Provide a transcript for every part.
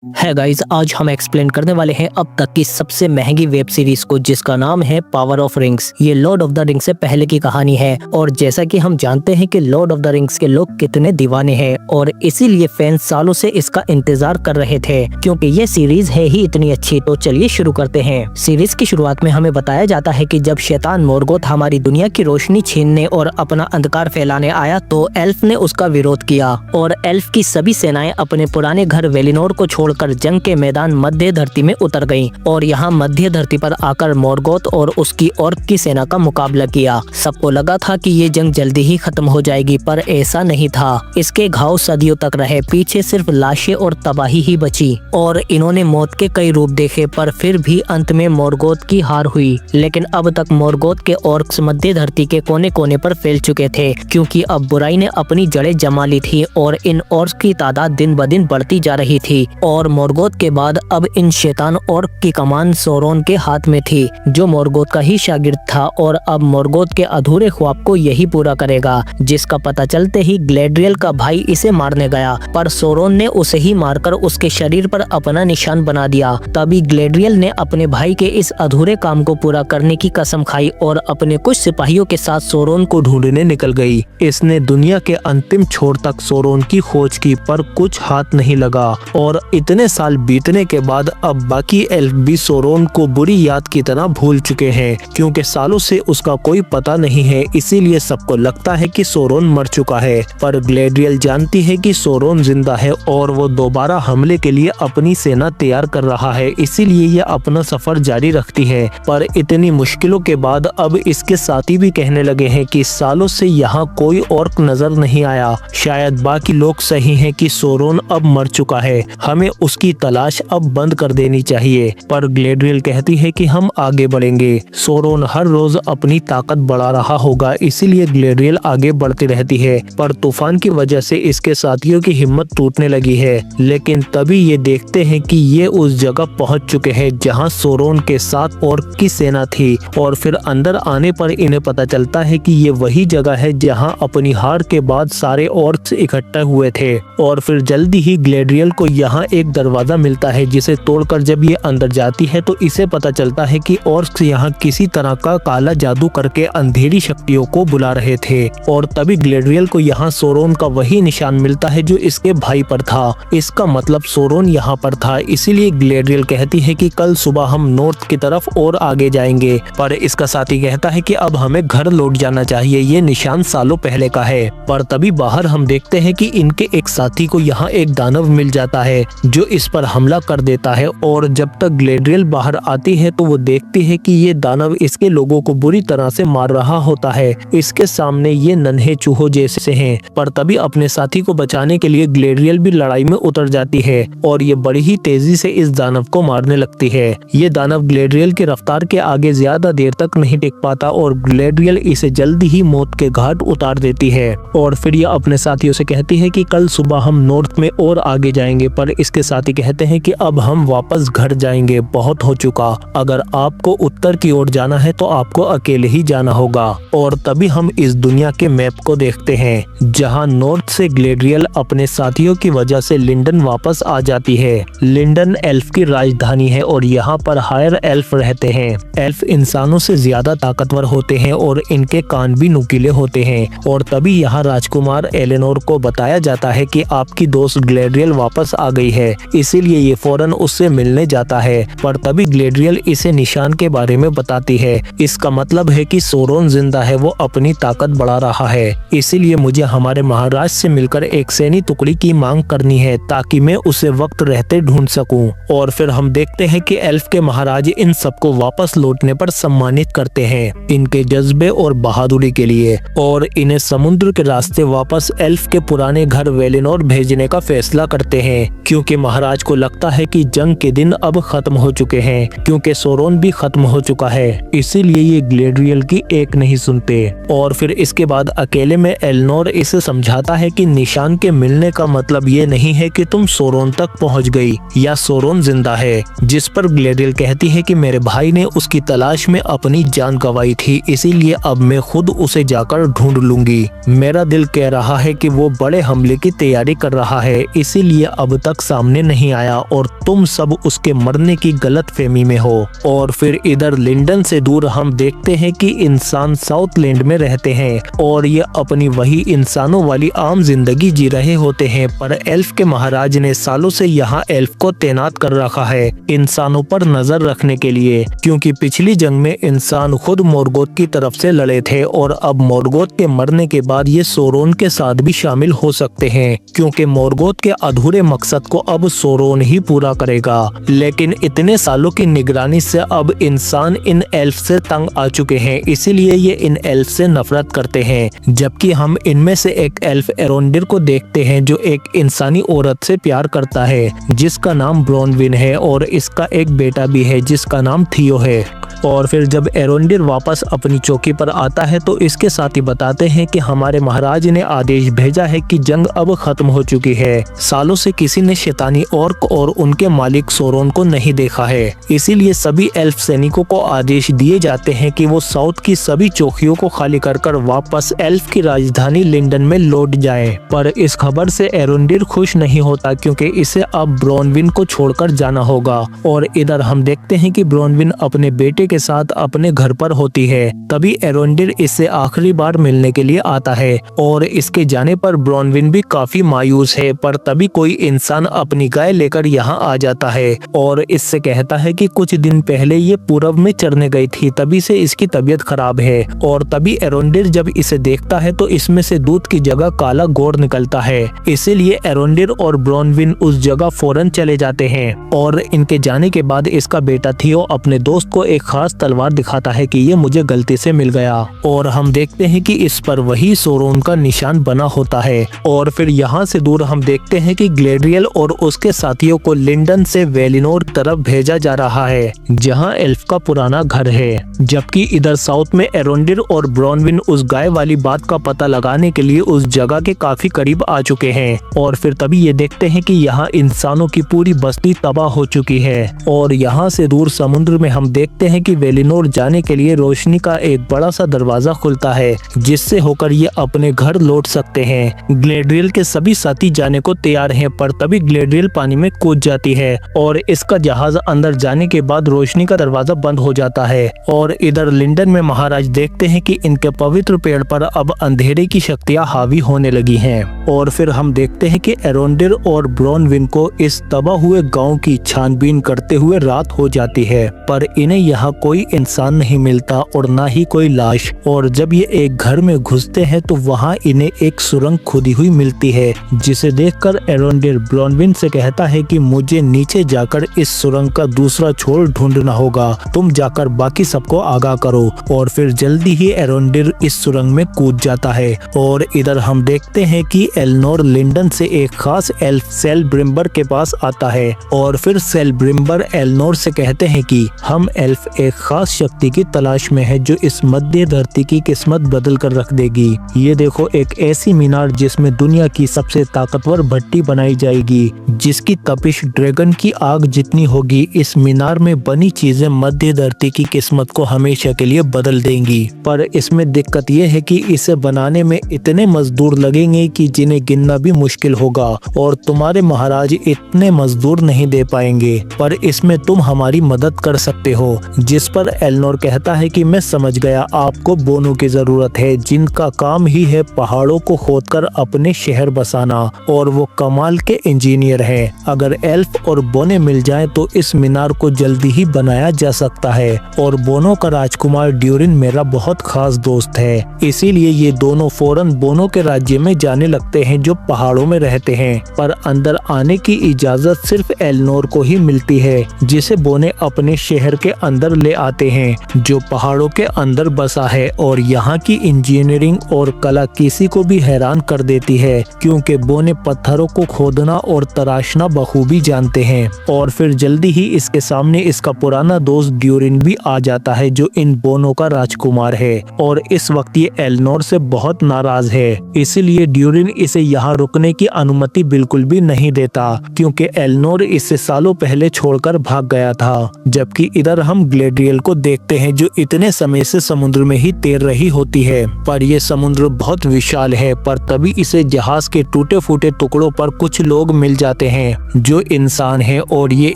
है गाइस, आज हम एक्सप्लेन करने वाले हैं अब तक की सबसे महंगी वेब सीरीज को, जिसका नाम है पावर ऑफ रिंग्स। ये लॉर्ड ऑफ द रिंग्स से पहले की कहानी है और जैसा कि हम जानते हैं कि लॉर्ड ऑफ द रिंग्स के लोग कितने दीवाने हैं और इसीलिए फैंस सालों से इसका इंतजार कर रहे थे क्योंकि ये सीरीज है ही इतनी अच्छी। तो चलिए शुरू करते हैं। सीरीज की शुरुआत में हमें बताया जाता है कि जब शैतान मोर्गोथ हमारी दुनिया की रोशनी छीनने और अपना अंधकार फैलाने आया तो एल्फ ने उसका विरोध किया और एल्फ की सभी सेनाएं अपने पुराने घर वेलिनोर को छोड़कर जंग के मैदान मध्य धरती में उतर गईं और यहाँ मध्य धरती पर आकर मोर्गोथ और उसकी ऑर्क की सेना का मुकाबला किया। सबको लगा था कि ये जंग जल्दी ही खत्म हो जाएगी, पर ऐसा नहीं था। इसके घाव सदियों तक रहे, पीछे सिर्फ लाशें और तबाही ही बची और इन्होंने मौत के कई रूप देखे, पर फिर भी अंत में मोर्गोथ की हार हुई। लेकिन अब तक मोर्गोथ के ऑर्क्स मध्य धरती के कोने कोने पर फैल चुके थे क्योंकि अब बुराई ने अपनी जड़ें जमा ली थी और इन ऑर्क्स की तादाद दिन ब दिन बढ़ती जा रही थी। और मोर्गोथ के बाद अब इन शैतान ऑर्क की कमान सोरोन के हाथ में थी, जो मोर्गोथ का ही शागिर्द था और अब मोर्गोथ के अधूरे ख्वाब को यही पूरा करेगा। जिसका पता चलते ही ग्लैड्रियल का भाई इसे मारने गया, पर सोरोन ने उसे ही मारकर उसके शरीर पर अपना निशान बना दिया। तभी ग्लैड्रियल ने अपने भाई के इस अधूरे काम को पूरा करने की कसम खाई और अपने कुछ सिपाहियों के साथ सोरोन को ढूंढने निकल गई। इसने दुनिया के अंतिम छोर तक सोरोन की खोज की, पर कुछ हाथ नहीं लगा और इतने साल बीतने के बाद अब बाकी एल्फ भी सोरोन को बुरी याद की तरह भूल चुके हैं क्योंकि सालों से उसका कोई पता नहीं है। इसीलिए सबको लगता है कि सोरोन मर चुका है, पर ग्लैड्रियल जानती है कि सोरोन जिंदा है और वो दोबारा हमले के लिए अपनी सेना तैयार कर रहा है। इसीलिए ये अपना सफर जारी रखती है, पर इतनी मुश्किलों के बाद अब इसके साथी भी कहने लगे हैं कि सालों से यहाँ कोई ऑर्क नजर नहीं आया। शायद बाकी लोग सही हैं कि सोरोन अब मर चुका है, हमें उसकी तलाश अब बंद कर देनी चाहिए। पर ग्लैड्रियल कहती है कि हम आगे बढ़ेंगे। सोरोन हर रोज अपनी ताकत बढ़ा रहा होगा, इसीलिए ग्लैड्रियल आगे बढ़ती रहती है, पर तूफान की वजह से इसके साथियों की हिम्मत टूटने लगी है। लेकिन तभी ये देखते हैं कि ये उस जगह पहुंच चुके हैं जहां सोरोन के साथ ऑर्क की सेना थी और फिर अंदर आने पर इन्हें पता चलता है कि ये वही जगह है जहां अपनी हार के बाद सारे ऑर्क्स इकट्ठे हुए थे। और फिर जल्दी ही ग्लैड्रियल को यहाँ एक दरवाजा मिलता है जिसे तोड़कर जब ये अंदर जाती है तो इसे पता चलता है कि ऑर्क्स यहाँ किसी तरह का काला जादू करके अंधेरी शक्तियों को बुला रहे थे। और तभी ग्लैड्रियल को यहाँ सोरोन का वही निशान मिलता है जो इसके भाई पर था। इसका मतलब सोरोन यहाँ पर था। इसीलिए ग्लैड्रियल कहती है कि कल सुबह हम नॉर्थ की तरफ और आगे जाएंगे, पर इसका साथी कहता है कि अब हमें घर लौट जाना चाहिए, ये निशान सालों पहले का है। पर तभी बाहर हम देखते हैं कि इनके एक साथी को यहाँ एक दानव मिल जाता है जो इस पर हमला कर देता है। और जब तक ग्लैड्रियल बाहर आती है तो वो देखती है कि ये दानव इसके लोगों को बुरी तरह से मार रहा होता है। इसके सामने ये नन्हे चूहों जैसे हैं, पर तभी अपने साथी को बचाने के लिए ग्लैड्रियल भी लड़ाई में उतर जाती है और ये बड़ी ही तेजी से इस दानव को मारने लगती है। ये दानव ग्लैड्रियल की रफ्तार के आगे ज्यादा देर तक नहीं टिक पाता और ग्लैड्रियल इसे जल्दी ही मौत के घाट उतार देती है। और फिर ये अपने साथियों से कहती है कि कल सुबह हम नॉर्थ में और आगे जाएंगे, पर इसके साथी कहते हैं कि अब हम वापस घर जाएंगे, बहुत हो चुका। अगर आपको उत्तर की ओर जाना है तो आपको अकेले ही जाना होगा। और तभी हम इस दुनिया के मैप को देखते हैं जहां नॉर्थ से ग्लैड्रियल अपने साथियों की वजह से लिंडन वापस आ जाती है। लिंडन एल्फ की राजधानी है और यहाँ पर हायर एल्फ रहते हैं। एल्फ इंसानों से ज्यादा ताकतवर होते हैं और इनके कान भी नुकीले होते हैं। और तभी यहाँ राजकुमार एलेनोर को बताया जाता है कि आपकी दोस्त ग्लैड्रियल वापस आ गई है, इसीलिए ये फौरन उससे मिलने जाता है। पर तभी ग्लैड्रियल इसे निशान के बारे में बताती है। इसका मतलब है कि सोरोन जिंदा है, वो अपनी ताकत बढ़ा रहा है। इसीलिए मुझे हमारे महाराज से मिलकर एक सैनी टुकड़ी की मांग करनी है ताकि मैं उसे वक्त रहते ढूंढ सकूं। और फिर हम देखते हैं कि एल्फ के महाराज इन सबको वापस लौटने पर सम्मानित करते हैं इनके जज्बे और बहादुरी के लिए, और इन्हें समुद्र के रास्ते वापस एल्फ के पुराने घर वेलिनोर भेजने का फैसला करते हैं क्योंकि महाराज को लगता है कि जंग के दिन अब खत्म हो चुके हैं क्योंकि सोरोन भी खत्म हो चुका है। इसीलिए ये ग्लैड्रियल की एक नहीं सुनते। और फिर इसके बाद अकेले में एलेनोर इसे समझाता है कि निशान के मिलने का मतलब ये नहीं है कि तुम सोरोन तक पहुंच गई या सोरोन जिंदा है। जिस पर ग्लैड्रियल कहती है कि मेरे भाई ने उसकी तलाश में अपनी जान गंवाई थी, इसीलिए अब मैं खुद उसे जाकर ढूंढ लूंगी। मेरा दिल कह रहा है कि वो बड़े हमले की तैयारी कर रहा है, इसीलिए अब तक सामने सामने नहीं आया और तुम सब उसके मरने की गलतफहमी में हो। और फिर इधर लिंडन से दूर हम देखते हैं कि इंसान साउथलैंड में रहते हैं और ये अपनी वही इंसानों वाली आम जिंदगी जी रहे होते हैं, पर एल्फ के महाराज ने सालों से यहाँ एल्फ को तैनात कर रखा है इंसानों पर नजर रखने के लिए, क्योंकि पिछली जंग में इंसान खुद मोर्गोथ की तरफ से लड़े थे और अब मोर्गोथ के मरने के बाद ये सोरोन के साथ भी शामिल हो सकते हैं, क्योंकि मोर्गोथ के अधूरे मकसद को अब सोरोन ही पूरा करेगा। लेकिन इतने सालों की निगरानी से अब इंसान इन एल्फ से तंग आ चुके हैं, इसीलिए ये इन एल्फ से नफरत करते हैं। जबकि हम इनमें से एक एल्फ एरोंडिर को देखते हैं जो एक इंसानी औरत से प्यार करता है जिसका नाम ब्रोनविन है और इसका एक बेटा भी है जिसका नाम थियो है। और फिर जब एरोंडिर वापस अपनी चौकी पर आता है तो इसके साथी बताते हैं कि हमारे महाराज ने आदेश भेजा है कि जंग अब खत्म हो चुकी है। सालों से किसी ने शैतानी ऑर्क और उनके मालिक सोरोन को नहीं देखा है, इसीलिए सभी एल्फ सैनिकों को आदेश दिए जाते हैं कि वो साउथ की सभी चौकियों को खाली कर वापस एल्फ की राजधानी लिंडन में लौट जाएं। पर इस खबर से एरोंडिर खुश नहीं होता क्योंकि इसे अब ब्रोनविन को छोड़कर जाना होगा। और इधर हम देखते हैं कि ब्रोनविन अपने बेटे के साथ अपने घर पर होती है। तभी एरोंडिर इससे आखिरी बार मिलने के लिए आता है और इसके जाने पर ब्रोनविन भी काफी मायूस है। पर तभी कोई इंसान अपनी गाय लेकर यहाँ आ जाता है और इससे कहता है कि कुछ दिन पहले ये पूरब में चरने गई थी, तभी से इसकी तबीयत खराब है। और तभी एरोंडिर जब इसे देखता है तो इसमें से दूध की जगह काला गोर निकलता है, इसीलिए एरोंडिर और ब्रोनविन उस जगह फौरन चले जाते हैं। और इनके जाने के बाद इसका बेटा थियो अपने दोस्त को एक खास तलवार दिखाता है कि ये मुझे गलती से मिल गया। और हम देखते हैं कि इस पर वही सोरोन का निशान बना होता है। और फिर यहाँ से दूर हम देखते हैं कि ग्लेड्रियल और उसके साथियों को लिंडन से वेलिनोर तरफ भेजा जा रहा है जहाँ एल्फ का पुराना घर है। जबकि इधर साउथ में एरोंडिर और ब्रोनविन उस गाय वाली बात का पता लगाने के लिए उस जगह के काफी करीब आ चुके हैं। और फिर तभी ये देखते हैं कि यहाँ इंसानों की पूरी बस्ती तबाह हो चुकी है। और यहाँ से दूर समुद्र में हम देखते हैं कि वेलिनोर जाने के लिए रोशनी का एक बड़ा सा दरवाजा खुलता है जिससे होकर ये अपने घर लौट सकते हैं। ग्लेड्रियल के सभी साथी जाने को तैयार हैं, पर तभी ग्लेड्रियल पानी में कूद जाती है और इसका जहाज अंदर जाने के बाद रोशनी का दरवाजा बंद हो जाता है। और इधर लिंडन में महाराज देखते हैं कि इनके पवित्र पेड़ पर अब अंधेरे की शक्तियां हावी होने लगी हैं। और फिर हम देखते हैं कि एरोंडिर और ब्रोनविन को इस तबाह हुए गांव की छानबीन करते हुए रात हो जाती है, पर इन्हें यहाँ कोई इंसान नहीं मिलता और ना ही कोई लाश। और जब ये एक घर में घुसते हैं तो वहाँ इन्हें एक सुरंग खुदी हुई मिलती है, जिसे देखकर एरोंडिर ब्रोनविन से कहता है कि मुझे नीचे जाकर इस सुरंग का दूसरा छोर ढूंढना होगा, तुम जाकर बाकी सबको आगाह करो। और फिर जल्दी ही एरोंडिर इस सुरंग में कूद जाता है। और इधर हम देखते हैं कि एलनोर लिंडन से एक खास एल्फ सेलब्रिम्बर के पास आता है और फिर सेलब्रिम्बर एलनोर से कहते हैं कि हम एल्फ एक खास शक्ति की तलाश में है जो इस मध्य धरती की किस्मत बदल कर रख देगी। ये देखो एक ऐसी मीनार जिसमें दुनिया की सबसे ताकतवर भट्टी बनाई जाएगी जिसकी तपिश ड्रैगन की आग जितनी होगी। इस मीनार में बनी चीजें मध्य धरती की किस्मत को हमेशा के लिए बदल देंगी। पर इसमें दिक्कत ये है कि इसे बनाने में इतने मजदूर लगेंगे कि जिन्हें गिनना भी मुश्किल होगा और तुम्हारे महाराज इतने मजदूर नहीं दे पाएंगे, पर इसमें तुम हमारी मदद कर सकते हो। जिस पर एलनोर कहता है कि मैं समझ गया, आपको बोनों की जरूरत है जिनका काम ही है पहाड़ों को खोदकर अपने शहर बसाना और वो कमाल के इंजीनियर हैं। अगर एल्फ और बोने मिल जाएं तो इस मीनार को जल्दी ही बनाया जा सकता है। और बोनों का राजकुमार ड्यूरिन मेरा बहुत खास दोस्त है, इसीलिए ये दोनों फौरन बोनों के राज्य में जाने लगते हैं जो पहाड़ों में रहते हैं। पर अंदर आने की इजाजत सिर्फ एलनोर को ही मिलती है, जिसे बोने अपने शहर के अंदर ले आते हैं जो पहाड़ों के अंदर बसा है। और यहाँ की इंजीनियरिंग और कला किसी को भी हैरान कर देती है, क्योंकि बोने पत्थरों को खोदना और तराशना बखूबी जानते हैं। और फिर जल्दी ही इसके सामने इसका पुराना दोस्त ड्यूरिन भी आ जाता है जो इन बोनों का राजकुमार है। और इस वक्त ये एलनोर से बहुत नाराज है, इसीलिए ड्यूरिन इसे यहाँ रुकने की अनुमति बिल्कुल भी नहीं देता, क्योंकि एलनोर इसे सालों पहले छोड़कर भाग गया था। जबकि इधर हम ग्लेड्रियल को देखते हैं जो इतने समय से समुद्र में ही तैर रही होती है। पर यह समुद्र बहुत विशाल है। पर तभी इसे जहाज के टूटे फूटे टुकड़ों पर कुछ लोग मिल जाते हैं जो इंसान हैं और ये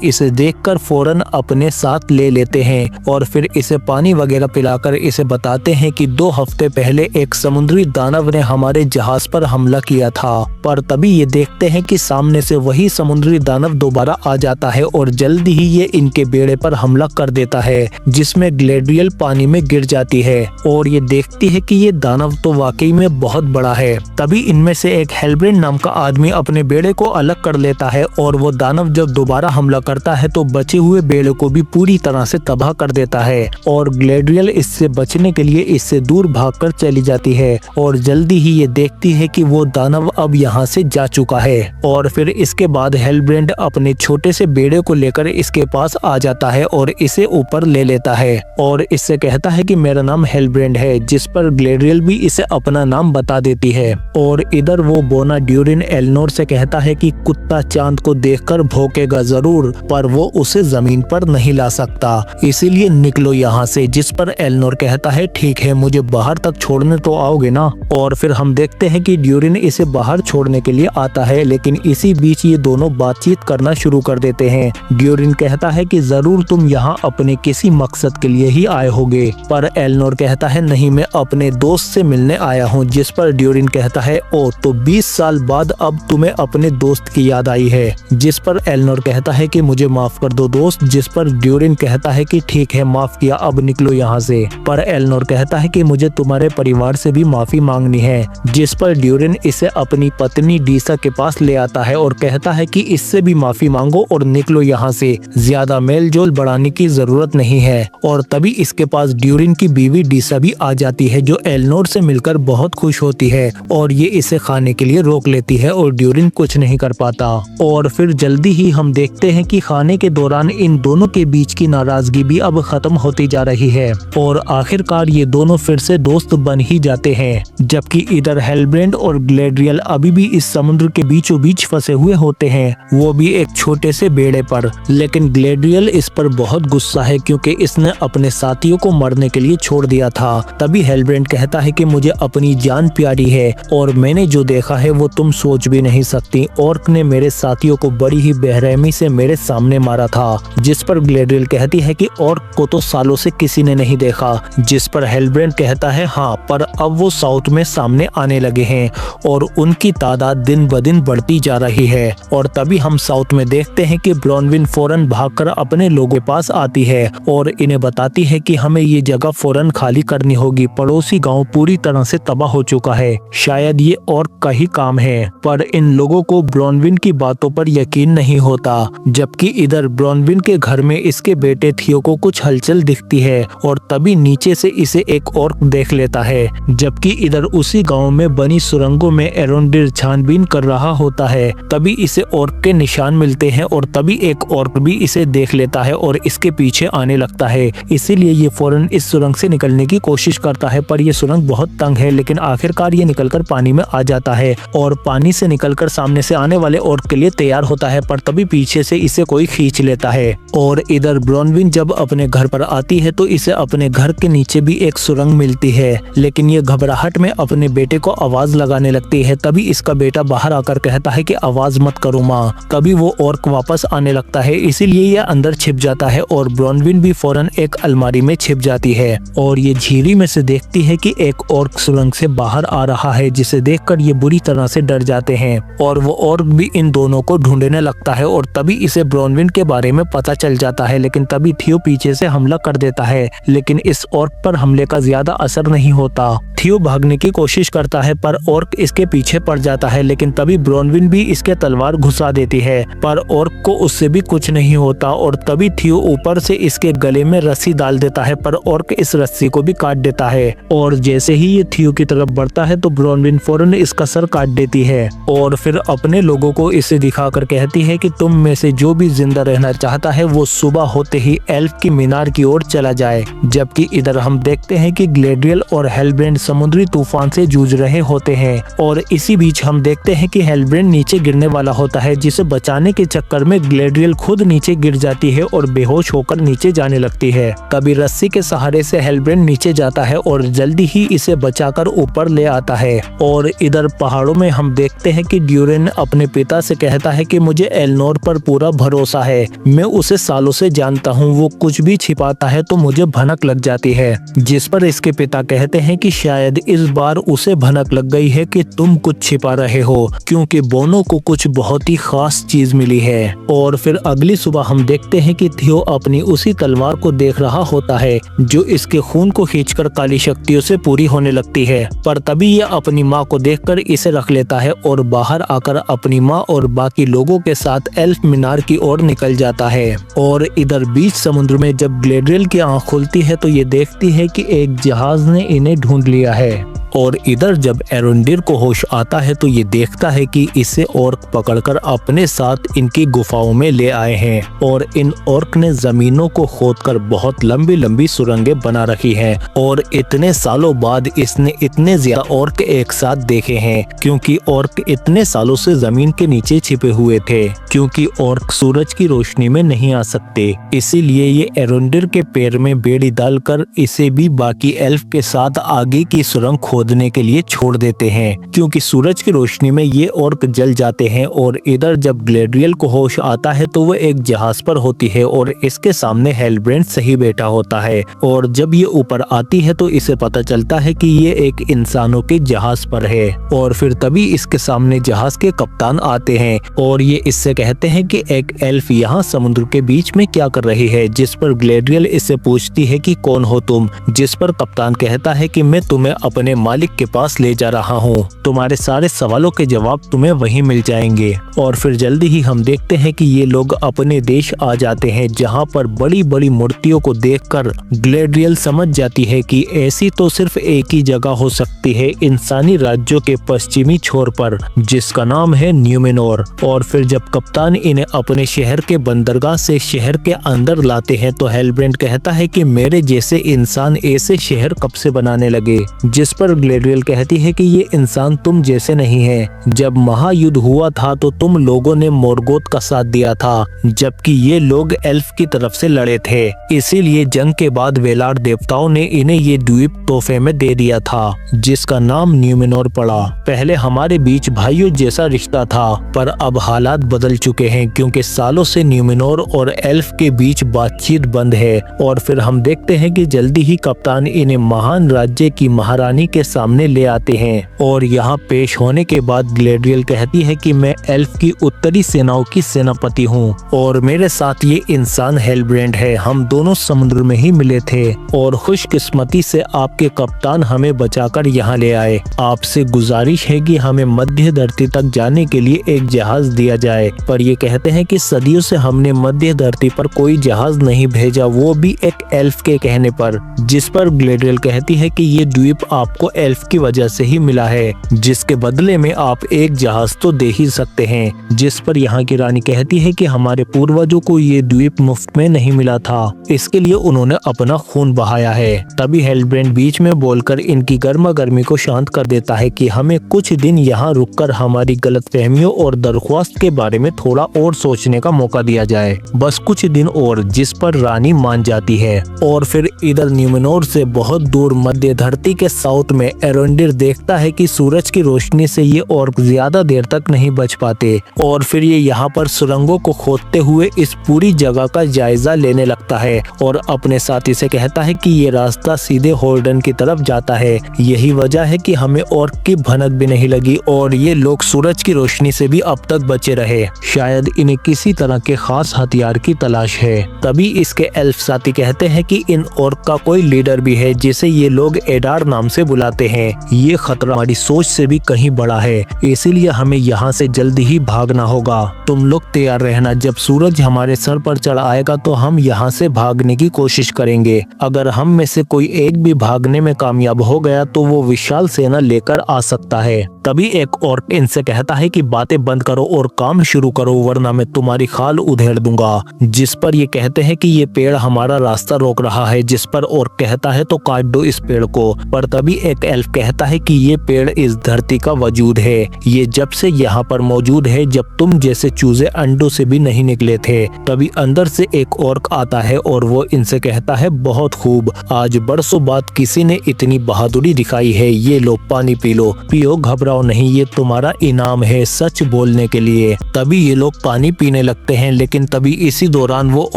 इसे देखकर फौरन अपने साथ ले लेते हैं और फिर इसे पानी वगैरह पिलाकर इसे बताते हैं कि 2 हफ्ते पहले एक समुद्री दानव ने हमारे जहाज पर हमला किया था। पर तभी ये देखते हैं कि सामने से वही समुद्री दानव दोबारा आ जाता है और जल्दी ही ये इनके बेड़े पर हमला कर देता है जिसमें ग्लेड्रियल पानी में गिर जाती है और ये देखती है कि ये दानव तो वाकई में बहुत बड़ा है। तभी इनमें से एक हेलब्रेंड नाम का आदमी अपने बेड़े को अलग कर लेता है और वो दानव जब दोबारा हमला करता है तो बचे हुए बेड़े को भी पूरी तरह से तबाह कर देता है और ग्लेड्रियल इससे बचने के लिए इससे दूर भागकर चली जाती है और जल्दी ही ये देखती है कि वो दानव अब यहाँ से जा चुका है। और फिर इसके बाद हेलब्रेंड अपने छोटे से बेड़े को लेकर इसके पास आ जाता है और इसे ऊपर ले लेता है और इससे कहता है कि मेरा नाम हेलब्रेंड है, जिस पर ग्लेड्रियल भी इसे अपना नाम बता देती है। और इधर वो बोना ड्यूरिन एलनोर से कहता है कि कुत्ता चांद को देखकर भौंकेगा जरूर पर वो उसे जमीन पर नहीं ला सकता, इसीलिए निकलो यहाँ से। जिस पर एलनोर कहता है ठीक है, मुझे बाहर तक छोड़ने तो आओगे ना। और फिर हम देखते हैं कि ड्यूरिन इसे बाहर छोड़ने के लिए आता है, लेकिन इसी बीच ये दोनों बातचीत करना शुरू कर देते हैं। ड्यूरिन कहता है कि जरूर तुम यहाँ अपने किसी मकसद के लिए ही आए होगे, पर एलनोर कहता है नहीं, मैं अपने दोस्त से मिलने आया हूँ। जिस पर ड्यूरिन कहता है ओ तो 20 साल बाद अब तुम्हें अपने दोस्त की याद आई है। जिस पर एलनोर कहता है कि मुझे माफ कर दो दोस्त। जिस पर ड्यूरिन कहता है कि ठीक है, माफ किया, अब निकलो यहाँ से। पर एलनोर कहता है कि मुझे तुम्हारे परिवार से भी माफी मांगनी है। जिस पर ड्यूरिन इसे अपनी पत्नी डीसा के पास ले आता है और कहता है कि इससे भी माफी मांगो और निकलो यहाँ से, ज्यादा मेल जोल बढ़ाने की जरूरत नहीं है। और तभी इसके पास ड्यूरिन की बीवी डीसा भी आ जाती है जो एलनोर से मिलकर बहुत खुश होती है और ये इसे खाने के लिए रोक लेती है और ड्यूरिन कुछ नहीं कर पाता। और फिर जल्दी ही हम देखते हैं कि खाने के दौरान इन दोनों के बीच की नाराजगी भी अब खत्म होती जा रही है और आखिरकार ये दोनों फिर से दोस्त बन ही जाते हैं। जबकि इधर हेलब्रेंड और ग्लेड्रियल अभी भी इस समुद्र के बीचों बीच फंसे हुए होते हैं, वो भी एक छोटे से बेड़े पर। लेकिन ग्लेड्रियल इस पर बहुत गुस्सा है क्योंकि इसने अपने साथियों को मरने के लिए छोड़ दिया था। तभी हेलब्रेंड कहता है कि मुझे अपनी जान प्यारी है और मैंने जो देखा है वो तुम सोच भी नहीं सकती। ऑर्क ने मेरे साथियों को बड़ी ही बेरहमी से मेरे सामने मारा था। जिस पर ग्लेड्रियल कहती है कि ऑर्क को तो सालों से किसी ने नहीं देखा। जिस पर हेलब्रेंड कहता है हाँ, पर अब वो साउथ में सामने आने लगे हैं और उनकी तादाद दिन ब दिन बढ़ती जा रही है। और तभी हम साउथ में देखते हैं कि ब्रॉनविन फौरन भागकर अपने लोगों के पास आती है और इन्हें बताती है कि हमें ये जगह फौरन खाली करनी होगी। पड़ोसी गांव पूरी तरह से तबाह हो चुका है, शायद ये ऑर्क का ही काम है। पर इन लोगों को ब्रॉनविन की बातों पर यकीन नहीं होता। जबकि इधर ब्रॉनविन के घर में इसके बेटे थियो को कुछ हलचल दिखती है और तभी नीचे से इसे एक ऑर्क देख लेता है। जबकि इधर उसी गांव में बनी सुरंगों में एरोंडिर छानबीन कर रहा होता है। तभी इसे ऑर्क के निशान मिलते हैं और तभी एक ऑर्क भी इसे देख लेता है और इसके पीछे आने लगता है। इसीलिए ये फौरन इस सुरंग से निकलने की कोशिश करता है, पर ये सुरंग बहुत तंग है। लेकिन आखिरकार ये निकलकर पानी में आ जाता है और पानी से निकलकर सामने से आने वाले ऑर्क के लिए तैयार होता है। पर तभी पीछे से इसे कोई खींच लेता है। और इधर ब्रॉनविन जब अपने घर पर आती है तो इसे अपने घर के नीचे भी एक सुरंग मिलती है, लेकिन ये घबराहट में अपने बेटे को आवाज लगाने लगती है। तभी इसका बेटा बाहर आकर कहता है कि आवाज मत करो माँ। तभी वो ऑर्क वापस आने लगता है, इसीलिए ये अंदर छिप जाता है और ब्रॉनविन भी फौरन एक अलमारी में छिप जाती है और ये झीरी में से देखती है कि एक ऑर्क सुरंग से बाहर आ रहा है, जिसे देखकर ये बुरी तरह से डर जाते हैं और वो ऑर्क भी इन दोनों को ढूंढने लगता है। और तभी इसे ब्रॉनविन के बारे में पता चल जाता है। लेकिन तभी थियो पीछे से हमला कर देता है, लेकिन इस ऑर्क पर हमले का ज्यादा असर नहीं होता। थियो भागने की कोशिश करता है पर ऑर्क इसके पीछे पड़ जाता है, लेकिन तभी ब्रॉनविन भी इसके तलवार घुसा देती है, पर ऑर्क को उससे भी कुछ नहीं होता। और तभी थियो ऊपर से इसके गले में रस्सी डाल देता है, पर ऑर्क इस रस्सी को भी काट देता है। और जैसे ही ये थियो की तरफ बढ़ता है तो ब्रॉनविन फौरन इसका सर काट देती है और फिर अपने लोगों को इसे दिखाकर कहती है कि तुम में से जो भी जिंदा रहना चाहता है वो सुबह होते ही एल्फ की मीनार की ओर चला जाए। जबकि इधर हम देखते हैं कि ग्लेड्रियल और हेलब्रेंड समुद्री तूफान से जूझ रहे होते हैं और इसी बीच हम देखते हैं कि हेलब्रेंड नीचे गिरने वाला होता है, जिसे बचाने के चक्कर में ग्लेड्रियल खुद नीचे गिर जाती है और बेहोश होकर नीचे जा जाने लगती है। तभी रस्सी के सहारे से हेलब्रेंड नीचे जाता है और जल्दी ही इसे बचाकर ऊपर ले आता है। और इधर पहाड़ों में हम देखते हैं कि ड्यूरेन अपने पिता से कहता है कि मुझे एलनोर पर पूरा भरोसा है, मैं उसे सालों से जानता हूँ, वो कुछ भी छिपाता है तो मुझे भनक लग जाती है। जिस पर इसके पिता कहते हैं कि शायद इस बार उसे भनक लग गई है कि तुम कुछ छिपा रहे हो, क्योंकि बोनो को कुछ बहुत ही खास चीज मिली है। और फिर अगली सुबह हम देखते हैं कि थियो अपनी उसी तलवार को देख रहा होता है जो इसके खून को खींचकर काली शक्तियों से पूरी होने लगती है। पर तभी यह अपनी माँ को देखकर इसे रख लेता है और बाहर आकर अपनी माँ और बाकी लोगों के साथ एल्फ मीनार की ओर निकल जाता है। और इधर बीच समुद्र में जब ग्लेड्रियल की आंख खुलती है तो ये देखती है कि एक जहाज ने इन्हें ढूंढ लिया है। और इधर जब एरोंडिर को होश आता है तो ये देखता है कि इसे ऑर्क पकड़कर अपने साथ इनकी गुफाओं में ले आए हैं। और इन ऑर्क ने जमीनों को खोदकर बहुत लंबी लंबी सुरंगें बना रखी हैं। और इतने सालों बाद इसने इतने ज्यादा ऑर्क एक साथ देखे हैं, क्योंकि ऑर्क इतने सालों से जमीन के नीचे छिपे हुए थे, क्योंकि ऑर्क सूरज की रोशनी में नहीं आ सकते। इसीलिए ये एरोंडिर के पैर में बेड़ी डालकर इसे भी बाकी एल्फ के साथ आगे की सुरंग खोदने के लिए छोड़ देते हैं, क्योंकि सूरज की रोशनी में ये ऑर्क जल जाते हैं। और इधर जब ग्लेड्रियल को होश आता है तो वो एक जहाज पर होती है और इसके सामने हेलब्रेंड सही बैठा होता है। और जब ये ऊपर आती है तो इसे पता चलता है कि ये एक इंसानों के जहाज पर है। और फिर तभी इसके सामने जहाज के कप्तान आते हैं और ये इससे कहते हैं कि एक एल्फ यहाँ समुद्र के बीच में क्या कर रही है। जिस पर ग्लेड्रियल इससे पूछती है कि कौन हो तुम, जिस पर कप्तान कहता है कि मैं तुम्हें अपने मालिक के पास ले जा रहा हूँ, तुम्हारे सारे सवालों के जवाब तुम्हें वहीं मिल जाएंगे। और फिर जल्दी ही हम देखते हैं कि ये लोग अपने देश आ जाते हैं, जहाँ पर बड़ी बड़ी मूर्तियों को देखकर ग्लेड्रियल समझ जाती है कि ऐसी तो सिर्फ एक ही जगह हो सकती है इंसानी राज्यों के पश्चिमी छोर पर, जिसका नाम है न्यूमेनोर। और फिर जब कप्तान इन्हें अपने शहर के बंदरगाह से शहर के अंदर लाते हैं तो हेलब्रेंड कहता है कि मेरे जैसे इंसान ऐसे शहर कब से बनाने लगे। जिस पर ग्लेड्रियल कहती है कि ये इंसान तुम जैसे नहीं है, जब महायुद्ध हुआ था तो तुम लोगों ने मोर्गोथ का साथ दिया था, जबकि ये लोग एल्फ की तरफ से लड़े थे। इसीलिए जंग के बाद वेलार देवताओं ने इन्हें ये द्वीप तोहफे में दे दिया था, जिसका नाम न्यूमेनोर पड़ा। पहले हमारे बीच भाइयों जैसा रिश्ता था, पर अब हालात बदल चुके हैं, क्योंकि सालों से न्यूमेनोर और एल्फ के बीच बातचीत बंद है। और फिर हम देखते हैं कि जल्दी ही कप्तान इन्हें महान राज्य की महारानी के सामने ले आते हैं। और यहाँ पेश होने के बाद ग्लेड्रियल कहती है कि मैं एल्फ की उत्तरी सेनाओं की सेनापति हूँ और मेरे साथ ये इंसान हेलब्रेंड है। हम दोनों समुद्र में ही मिले थे और खुशकिस्मती से आपके कप्तान हमें बचाकर यहाँ ले आए। आपसे गुजारिश है कि हमें मध्य धरती तक जाने के लिए एक जहाज दिया जाए। पर ये कहते हैं कि सदियों से हमने मध्य धरती पर कोई जहाज नहीं भेजा, वो भी एक एल्फ के कहने पर। जिस पर ग्लेड्रियल कहती है कि ये द्वीप आपको एल्फ की वजह से ही मिला है, जिसके बदले में आप एक जहाज तो दे ही सकते हैं। जिस पर यहाँ की रानी कहती है कि हमारे पूर्वजों को ये द्वीप मुफ्त में नहीं मिला था, इसके लिए उन्होंने अपना खून बहाया है। तभी हेलब्रेंड बीच में बोलकर इनकी गर्मा गर्मी को शांत कर देता है कि हमें कुछ दिन यहाँ रुककर हमारी गलतफहमियों और दरख्वास्त के बारे में थोड़ा और सोचने का मौका दिया जाए, बस कुछ दिन और। जिस पर रानी मान जाती है। और फिर इधर न्यूमेनोर से बहुत दूर मध्य धरती के साउथ में एरोंडिर देखता है कि सूरज की रोशनी से ये और ज्यादा देर तक नहीं बच पाते। और फिर ये यहाँ पर सुरंगों को खोदते हुए इस पूरी जगह का जायजा लेने लगता है और अपने साथी से कहता है कि ये रास्ता सीधे होल्डन की तरफ जाता है। यही वजह है कि हमें ऑर्क की भनक भी नहीं लगी और ये लोग सूरज की रोशनी से भी अब तक बचे रहे। शायद इन्हें किसी तरह के खास हथियार की तलाश है। तभी इसके एल्फ साथी कहते हैं कि इन ऑर्क का कोई लीडर भी है जिसे ये लोग एडार नाम से बुलाते हैं। ये खतरा हमारी सोच से भी कहीं बड़ा है, इसीलिए हमें यहाँ से जल्दी ही भागना होगा। तुम लोग तैयार रहना, जब सूरज हमारे सर पर चढ़ आएगा तो हम यहाँ से भागने की कोशिश करेंगे। अगर हम में से कोई एक भी भागने में कामयाब हो गया तो वो विशाल सेना लेकर आ सकता है। तभी एक और इनसे कहता है कि बातें बंद करो और काम शुरू करो, वरना मैं तुम्हारी खाल उधेड़ दूंगा। जिस पर ये कहते हैं कि ये पेड़ हमारा रास्ता रोक रहा है। जिस पर और कहता है तो काट दो इस पेड़ को। पर तभी एक ऑर्क एल्फ कहता है कि ये पेड़ इस धरती का वजूद है, ये जब से यहाँ पर मौजूद है जब तुम जैसे चूजे अंडों से भी नहीं निकले थे। तभी अंदर से एक ऑर्क आता है और वो इनसे कहता है, बहुत खूब, आज बरसों बाद किसी ने इतनी बहादुरी दिखाई है, ये लो पानी पी लो, पियो, घबराओ नहीं, ये तुम्हारा इनाम है सच बोलने के लिए। तभी ये लोग पानी पीने लगते हैं, लेकिन तभी इसी दौरान वो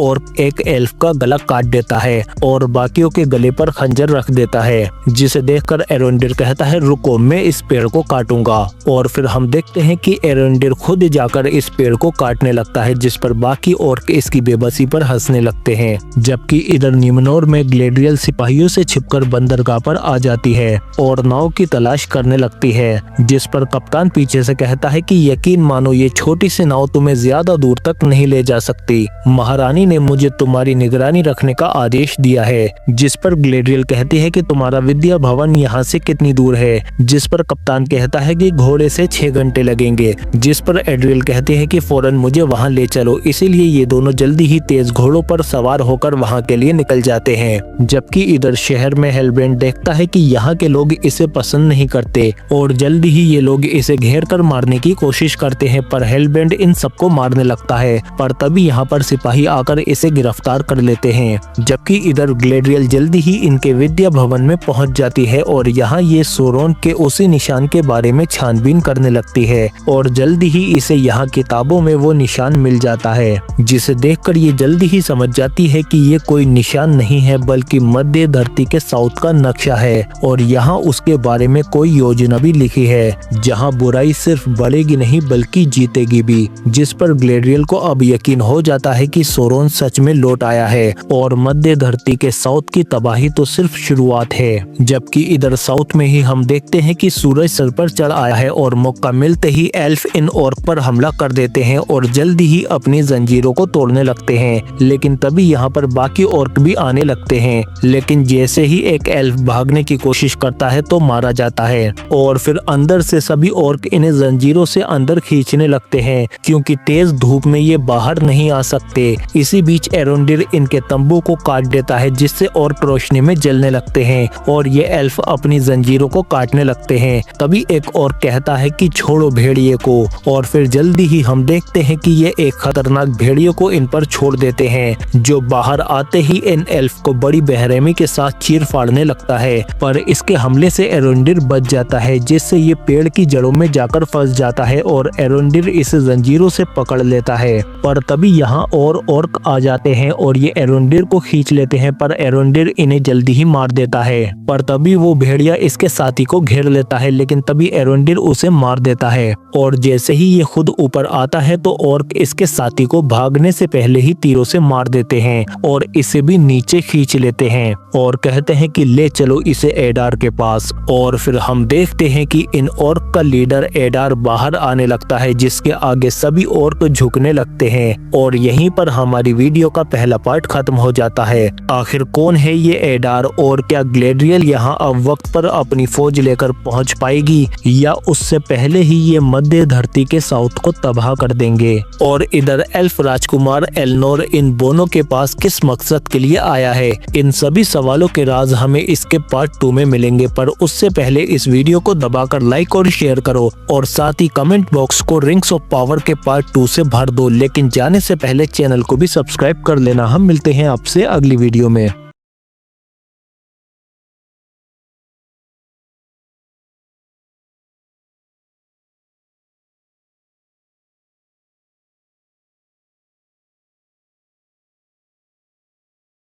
ऑर्क एक एल्फ का गला काट देता है और बाकियों के गले पर खंजर रख देता है, जिसे देखकर एरोंडिर कहता है, रुको, मैं इस पेड़ को काटूंगा। और फिर हम देखते हैं कि एरोंडिर खुद जाकर इस पेड़ को काटने लगता है, जिस पर बाकी ऑर्क इसकी बेबसी पर हंसने लगते हैं। जबकि इधर निम्नोर में ग्लेड्रियल सिपाहियों से छिपकर बंदरगाह पर आ जाती है और नाव की तलाश करने लगती है, जिस पर कप्तान पीछे से कहता है कि यकीन मानो ये छोटी सी नाव तुम्हें ज्यादा दूर तक नहीं ले जा सकती, महारानी ने मुझे तुम्हारी निगरानी रखने का आदेश दिया है। जिस पर ग्लेड्रियल कहती है कि तुम्हारा विद्या भवन यहाँ से कितनी दूर है, जिस पर कप्तान कहता है कि घोड़े से 6 घंटे लगेंगे, जिस पर एड्रियल कहती है कि फौरन मुझे वहाँ ले चलो। इसीलिए ये दोनों जल्दी ही तेज घोड़ों पर सवार होकर वहाँ के लिए निकल जाते हैं। जबकि इधर शहर में हेलब्रेंड देखता है कि यहाँ के लोग इसे पसंद नहीं करते और जल्दी ही ये लोग इसे घेर कर मारने की कोशिश करते हैं, पर हेलब्रेंड इन सबको मारने लगता है। पर तभी यहाँ पर सिपाही आकर इसे गिरफ्तार कर लेते हैं। जबकि इधर ग्लेड्रियल जल्दी ही इनके विद्या भवन में पहुँच जाती है और यहाँ ये सोरोन के उसी निशान के बारे में छानबीन करने लगती है और जल्दी ही इसे यहाँ किताबों में वो निशान मिल जाता है, जिसे देखकर ये जल्दी ही समझ जाती है कि ये कोई निशान नहीं है बल्कि मध्य धरती के साउथ का नक्शा है और यहाँ उसके बारे में कोई योजना भी लिखी है जहाँ बुराई सिर्फ बढ़ेगी नहीं बल्कि जीतेगी भी। जिस पर ग्लेड्रियल को अब यकीन हो जाता है कि सोरोन सच में लौट आया है और मध्य धरती के साउथ की तबाही तो सिर्फ शुरुआत है। जबकि इधर साउथ में ही हम देखते हैं कि सूरज सर पर चढ़ आया है और मौका मिलते ही एल्फ इन ऑर्क पर हमला कर देते हैं और जल्दी ही अपनी जंजीरों को तोड़ने लगते हैं। लेकिन तभी यहाँ पर बाकी ऑर्क भी आने लगते हैं, लेकिन जैसे ही एक एल्फ भागने की कोशिश करता है तो मारा जाता है और फिर अंदर से सभी ऑर्क इन्हें जंजीरों से अंदर खींचने लगते हैं क्योंकि तेज धूप में ये बाहर नहीं आ सकते। इसी बीच एरोंडिर इनके तंबू को काट देता है, जिससे ऑर्क रोशनी में जलने लगते हैं और ये एल्फ अपनी जंजीरों को काटने लगते हैं। तभी एक और कहता है कि छोड़ो भेड़िए को और फिर जल्दी ही हम देखते हैं कि ये एक खतरनाक भेड़िए को इन पर छोड़ देते हैं, जो बाहर आते ही इन एल्फ को बड़ी बेरहमी के साथ चीर फाड़ने लगता है। पर इसके हमले से एरोंडिर बच जाता है, जिससे ये पेड़ की जड़ों में जाकर फंस जाता है और एरोंडिर इसे जंजीरों से पकड़ लेता है। पर तभी यहाँ और ऑर्क आ जाते हैं और ये एरोंडिर को खींच लेते हैं, पर एरोंडिर इन्हें जल्दी ही मार देता है। पर तभी वो भेड़िया इसके साथी को घेर लेता है, लेकिन तभी एरोंडिर उसे मार देता है और जैसे ही ये खुद ऊपर आता है तो ऑर्क इसके साथी को भागने से पहले ही तीरों से मार देते हैं और इसे भी नीचे खींच लेते हैं और कहते हैं कि ले चलो इसे एडार के पास। और फिर हम देखते हैं कि इन ऑर्क का लीडर एडार बाहर आने लगता है, जिसके आगे सभी ऑर्क झुकने लगते हैं और यहीं पर हमारी वीडियो का पहला पार्ट खत्म हो जाता है। आखिर कौन है ये एडार और क्या ग्लेड्रियल यहाँ अब वक्त पर अपनी फौज लेकर पहुँच पाएगी या उससे पहले ही ये मध्य धरती के साउथ को तबाह कर देंगे। और इधर एल्फ राजकुमार एलनोर इन दोनों के पास किस मकसद के लिए आया है, इन सभी सवालों के राज हमें इसके पार्ट 2 में मिलेंगे। पर उससे पहले इस वीडियो को दबाकर लाइक और शेयर करो और साथ ही कमेंट बॉक्स को रिंग्स ऑफ पावर के पार्ट 2 से भर दो। लेकिन जाने से पहले चैनल को भी सब्सक्राइब कर लेना। हम मिलते हैं आपसे अगली वीडियो में।